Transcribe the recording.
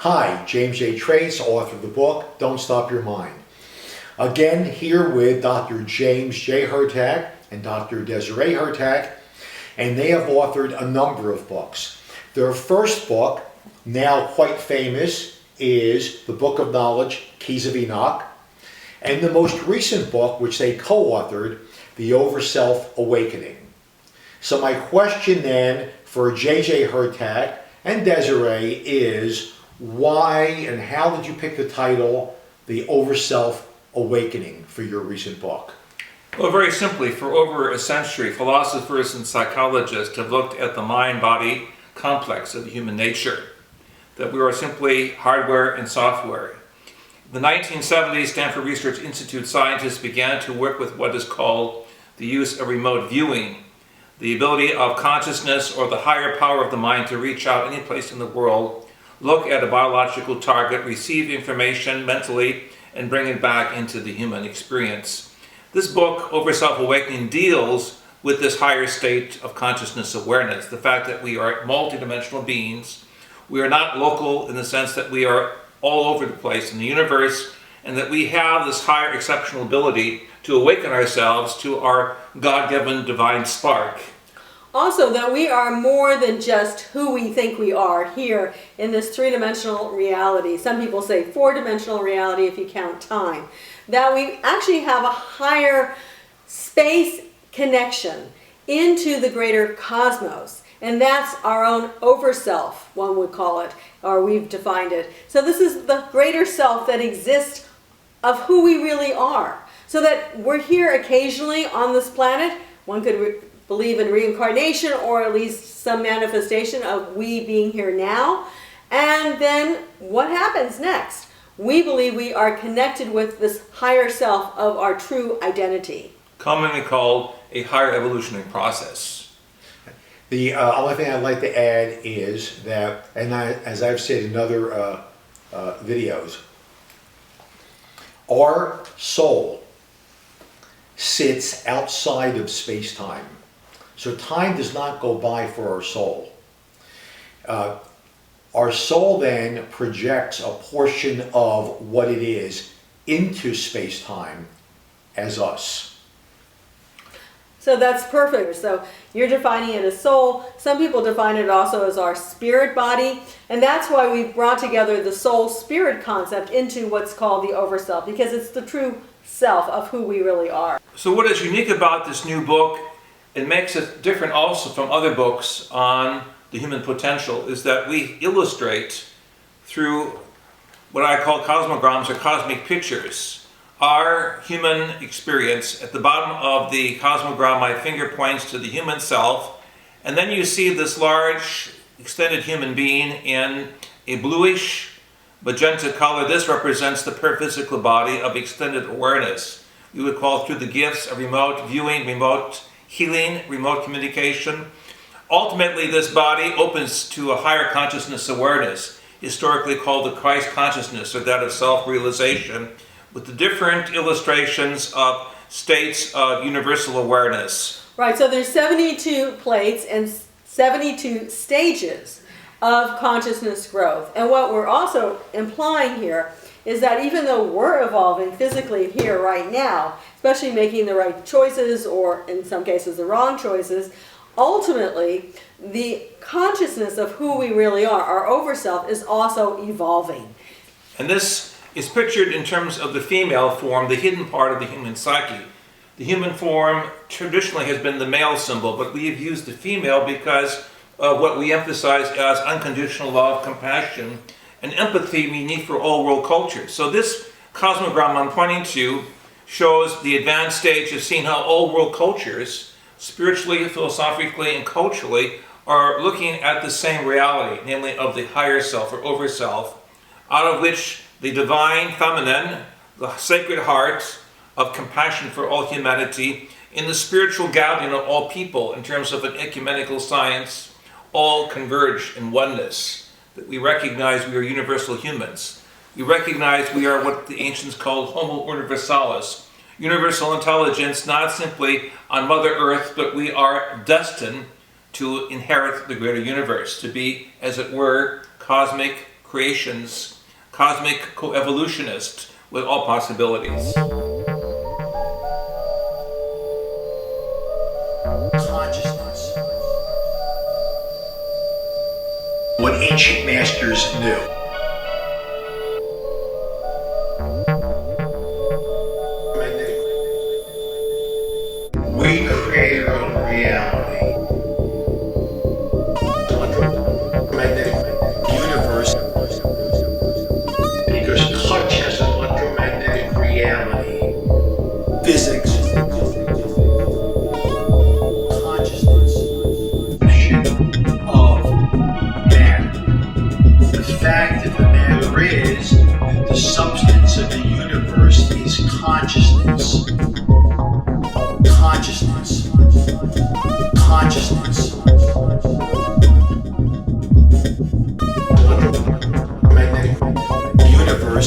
Hi, James J. Traitz, author of the book, Don't Stop Your Mind. Again, here with Dr. James J. Hurtak and Dr. Desiree Hurtak, and they have authored a number of books. Their first book, now quite famous, is The Book of Knowledge, Keys of Enoch, and the most recent book, which they co-authored, The Overself Awakening. So my question then for J.J. Hurtak and Desiree is, why and how did you pick the title, The Overself Awakening, for your recent book? Well, very simply, for over a century, philosophers and psychologists have looked at the mind-body complex of human nature, that we are simply hardware and software. In the 1970s, Stanford Research Institute scientists began to work with what is called the use of remote viewing, the ability of consciousness or the higher power of the mind to reach out any place in the world, look at a biological target, receive information mentally, and bring it back into the human experience. This book, Overself Awakening, deals with this higher state of consciousness awareness, the fact that we are multidimensional beings. We are not local in the sense that we are all over the place in the universe, and that we have this higher exceptional ability to awaken ourselves to our God-given divine spark. Also, that we are more than just who we think we are here in this three-dimensional reality. Some people say four-dimensional reality if you count time. That we actually have a higher space connection into the greater cosmos. And that's our own overself, one would call it, or we've defined it. So this is the greater self that exists of who we really are. So that we're here occasionally on this planet. One could believe in reincarnation, or at least some manifestation of we being here now. And then what happens next? We believe we are connected with this higher self of our true identity. Commonly called a higher evolutionary process. The only thing I'd like to add is that, and as I've said in other videos, our soul sits outside of space-time. So time does not go by for our soul. Our soul then projects a portion of what it is into space-time as us. So that's perfect. So you're defining it as soul. Some people define it also as our spirit body. And that's why we brought together the soul-spirit concept into what's called the overself, because it's the true self of who we really are. So what is unique about this new book, it makes it different also from other books on the human potential, is that we illustrate through what I call cosmograms or cosmic pictures our human experience. At the bottom of the cosmogram, my finger points to the human self, and then you see this large extended human being in a bluish magenta color. This represents the physical body of extended awareness. We would call through the gifts of remote viewing, remote healing, remote communication. Ultimately, this body opens to a higher consciousness awareness, historically called the Christ consciousness, or that of self-realization, with the different illustrations of states of universal awareness. Right, so there's 72 plates and 72 stages of consciousness growth. And what we're also implying here is that even though we're evolving physically here right now, especially making the right choices, or in some cases the wrong choices, ultimately the consciousness of who we really are, our overself, is also evolving. And this is pictured in terms of the female form, the hidden part of the human psyche. The human form traditionally has been the male symbol, but we have used the female because of what we emphasize as unconditional love, compassion, and empathy we need for all world cultures. So this cosmogram I'm pointing to shows the advanced stage of seeing how all world cultures, spiritually, philosophically, and culturally, are looking at the same reality, namely of the higher self or overself, out of which the divine feminine, the sacred heart of compassion for all humanity, in the spiritual gathering of all people in terms of an ecumenical science, all converge in oneness. That we recognize we are universal humans. We recognize we are what the ancients called Homo universalis, universal intelligence, not simply on Mother Earth, but we are destined to inherit the greater universe, to be, as it were, cosmic creations, cosmic co-evolutionist with all possibilities. Consciousness. What ancient masters knew. We create our own reality. Electromagnetic universe. Because touch has an electromagnetic reality. Physics. Consciousness. Of matter. The fact of the matter is that the substance of the universe is consciousness. Consciousness. Consciousness.